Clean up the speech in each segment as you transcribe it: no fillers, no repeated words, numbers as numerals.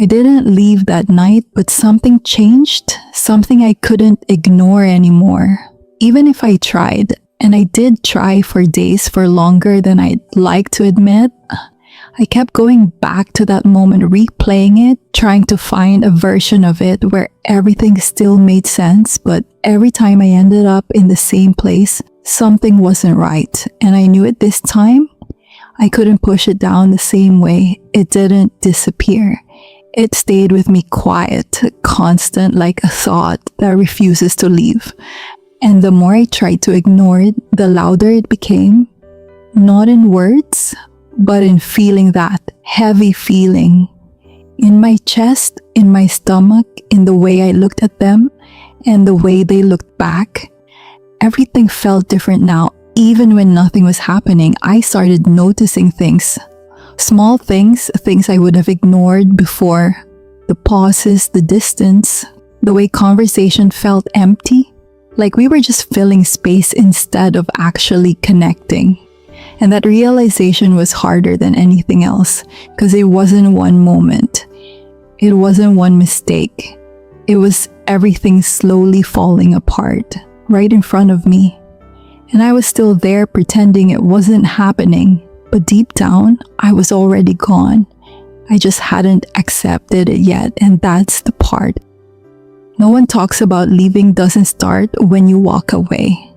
I didn't leave that night, but something changed, something I couldn't ignore anymore. Even if I tried, and I did try for days for longer than I'd like to admit, I kept going back to that moment, replaying it, trying to find a version of it where everything still made sense, but every time I ended up in the same place, something wasn't right, and I knew it this time. I couldn't push it down the same way. It didn't disappear. It stayed with me quiet, constant, like a thought that refuses to leave. And the more I tried to ignore it, the louder it became. Not in words, but in feeling that heavy feeling. In my chest, in my stomach, in the way I looked at them, and the way they looked back. Everything felt different now. Even when nothing was happening, I started noticing things. Small things I would have ignored before. The pauses, the distance, the way conversation felt empty. Like we were just filling space instead of actually connecting. And that realization was harder than anything else because it wasn't one moment. It wasn't one mistake. It was everything slowly falling apart right in front of me. And I was still there pretending it wasn't happening. But deep down, I was already gone. I just hadn't accepted it yet, and that's the part. No one talks about leaving doesn't start when you walk away.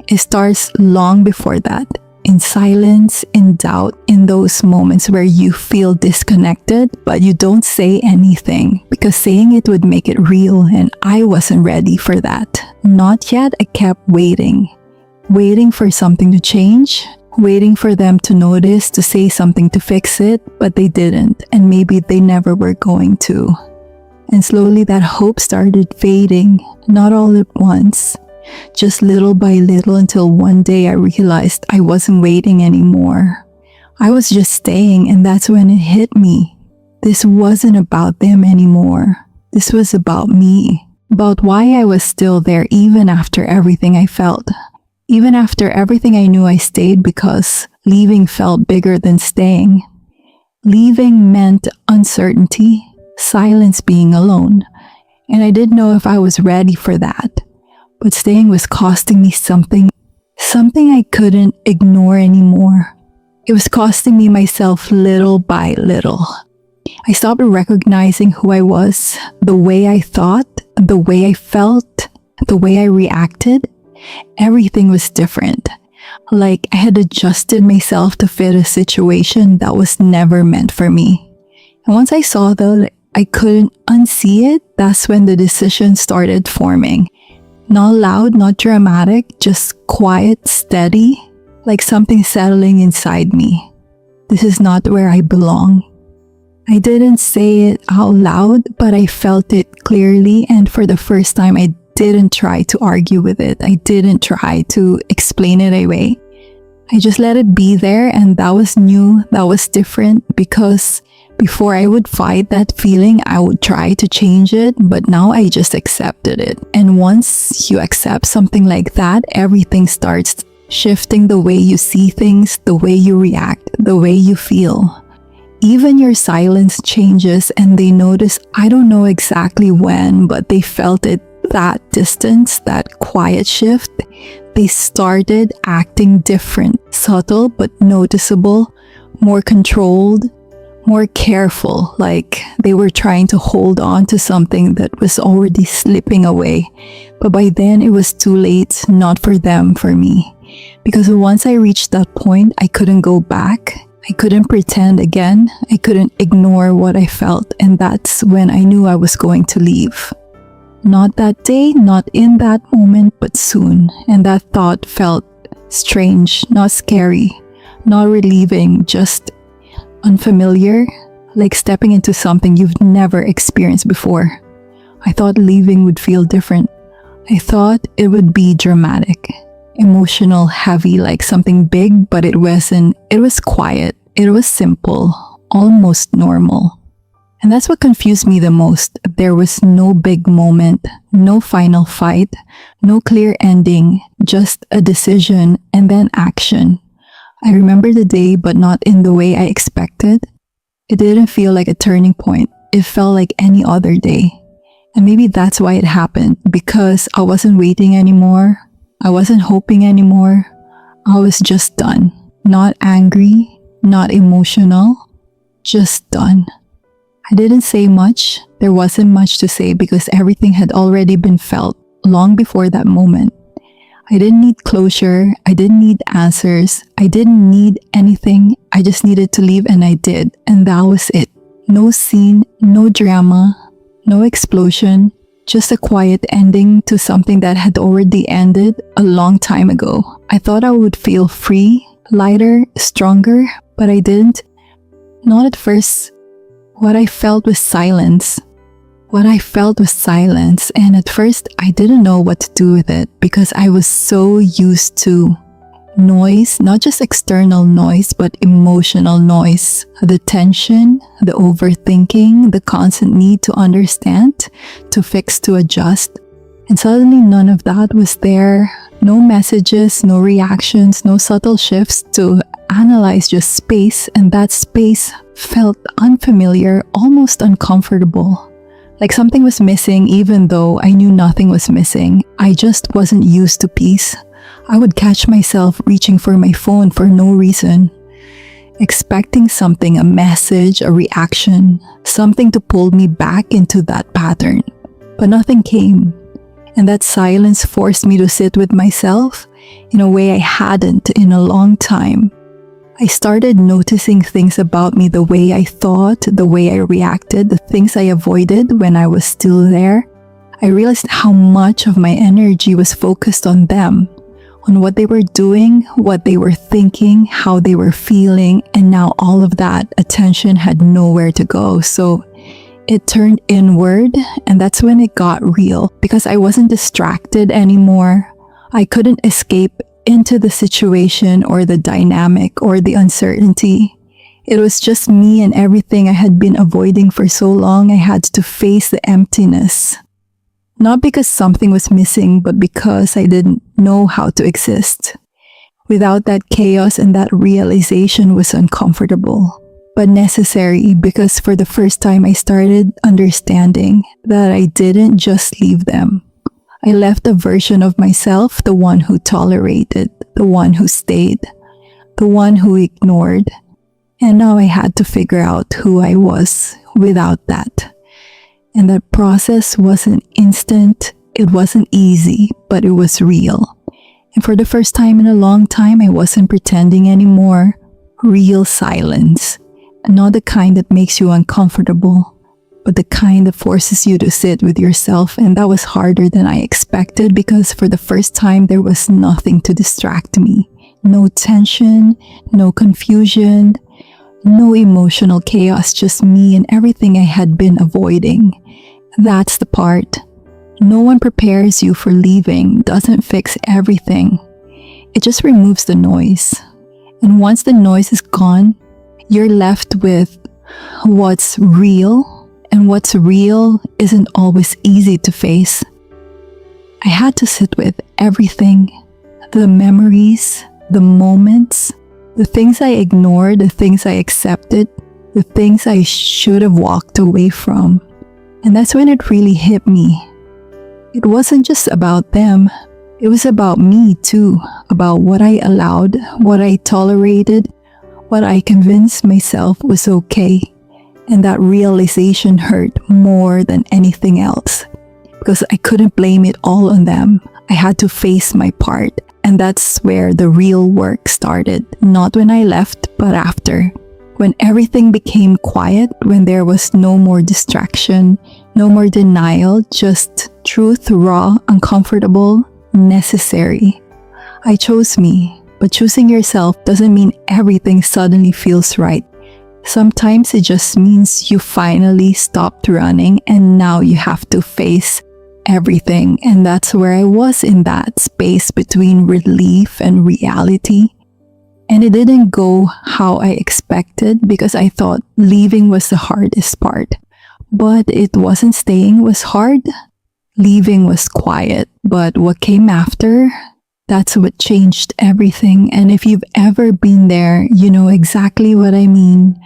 It starts long before that, in silence, in doubt, in those moments where you feel disconnected, but you don't say anything because saying it would make it real, and I wasn't ready for that. Not yet. I kept waiting for something to change. Waiting for them to notice, to say something to fix it, but they didn't, and maybe they never were going to. And slowly that hope started fading, not all at once, just little by little until one day I realized I wasn't waiting anymore. I was just staying, and that's when it hit me. This wasn't about them anymore. This was about me, about why I was still there even after everything I felt. Even after everything I knew, I stayed because leaving felt bigger than staying. Leaving meant uncertainty, silence, being alone. And I didn't know if I was ready for that. But staying was costing me something I couldn't ignore anymore. It was costing me myself little by little. I stopped recognizing who I was, the way I thought, the way I felt, the way I reacted. Everything was different. Like I had adjusted myself to fit a situation that was never meant for me. And once I saw that I couldn't unsee it, that's when the decision started forming. Not loud, not dramatic, just quiet, steady, like something settling inside me. This is not where I belong. I didn't say it out loud, but I felt it clearly, and for the first time I didn't try to argue with it. I didn't try to explain it away. I just let it be there, and that was new, that was different, because before I would fight that feeling, I would try to change it, but now I just accepted it. And once you accept something like that, everything starts shifting, the way you see things, the way you react, the way you feel. Even your silence changes, and they notice, I don't know exactly when, but they felt it. That distance, that quiet shift, they started acting different, subtle but noticeable, more controlled, more careful, like they were trying to hold on to something that was already slipping away. But by then it was too late, not for them, for me. Because once I reached that point, I couldn't go back. I couldn't pretend again. I couldn't ignore what I felt, and that's when I knew I was going to leave. Not that day, not in that moment, but soon. And that thought felt strange, not scary, not relieving, just unfamiliar, like stepping into something you've never experienced before. I thought leaving would feel different. I thought it would be dramatic, emotional, heavy, like something big, but it wasn't. It was quiet. It was simple, almost normal. And that's what confused me the most. There was no big moment, no final fight, no clear ending, just a decision and then action. I remember the day, but not in the way I expected. It didn't feel like a turning point. it felt like any other day. And maybe that's why it happened, because I wasn't waiting anymore. I wasn't hoping anymore. I was just done. Not angry, not emotional, just done. I didn't say much. There wasn't much to say because everything had already been felt long before that moment. I didn't need closure. I didn't need answers. I didn't need anything. I just needed to leave, and I did. And that was it. No scene, no drama, no explosion. Just a quiet ending to something that had already ended a long time ago. I thought I would feel free, lighter, stronger, but I didn't. Not at first. What I felt was silence. And at first I didn't know what to do with it because I was so used to noise, not just external noise, but emotional noise. The tension, the overthinking, the constant need to understand, to fix, to adjust. And suddenly none of that was there. No messages, no reactions, no subtle shifts to analyze, just space. And that space felt unfamiliar, almost uncomfortable. Like something was missing even though I knew nothing was missing. I just wasn't used to peace. I would catch myself reaching for my phone for no reason, expecting something, a message, a reaction, something to pull me back into that pattern. But nothing came. And that silence forced me to sit with myself in a way I hadn't in a long time. I started noticing things about me, the way I thought, the way I reacted, the things I avoided when I was still there. I realized how much of my energy was focused on them, on what they were doing, what they were thinking, how they were feeling, and now all of that attention had nowhere to go. So it turned inward, and that's when it got real because I wasn't distracted anymore. I couldn't escape into the situation or the dynamic or the uncertainty. It was just me and everything I had been avoiding for so long. I had to face the emptiness. Not because something was missing, but because I didn't know how to exist. Without that chaos, and that realization was uncomfortable, but necessary, because for the first time I started understanding that I didn't just leave them. I left a version of myself, the one who tolerated, the one who stayed, the one who ignored. And now I had to figure out who I was without that. And that process wasn't instant, it wasn't easy, but it was real. And for the first time in a long time, I wasn't pretending anymore. Real silence. Not the kind that makes you uncomfortable, but the kind that forces you to sit with yourself. And that was harder than I expected because for the first time, there was nothing to distract me. No tension, no confusion, no emotional chaos, just me and everything I had been avoiding. That's the part. No one prepares you for leaving, doesn't fix everything. It just removes the noise. And once the noise is gone, you're left with what's real. And what's real isn't always easy to face. I had to sit with everything, the memories, the moments, the things I ignored, the things I accepted, the things I should have walked away from. And that's when it really hit me. It wasn't just about them. It was about me too, about what I allowed, what I tolerated, what I convinced myself was okay. And that realization hurt more than anything else because I couldn't blame it all on them. I had to face my part. And that's where the real work started. Not when I left, but after. When everything became quiet, when there was no more distraction, no more denial, just truth, raw, uncomfortable, necessary. I chose me, but choosing yourself doesn't mean everything suddenly feels right. Sometimes it just means you finally stopped running and now you have to face everything. And that's where I was, in that space between relief and reality. And it didn't go how I expected because I thought leaving was the hardest part. But it wasn't. Staying was hard. Leaving was quiet. But what came after, that's what changed everything. And if you've ever been there, you know exactly what I mean.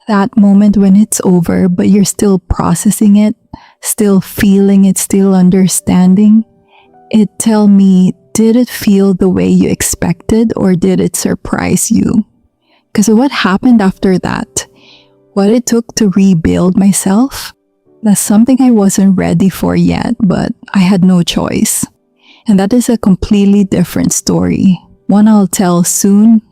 That moment when it's over, but you're still processing it, still feeling it, still understanding it. Tell me, did it feel the way you expected or did it surprise you? Because what happened after that, what it took to rebuild myself, that's something I wasn't ready for yet, but I had no choice. And that is a completely different story, one I'll tell soon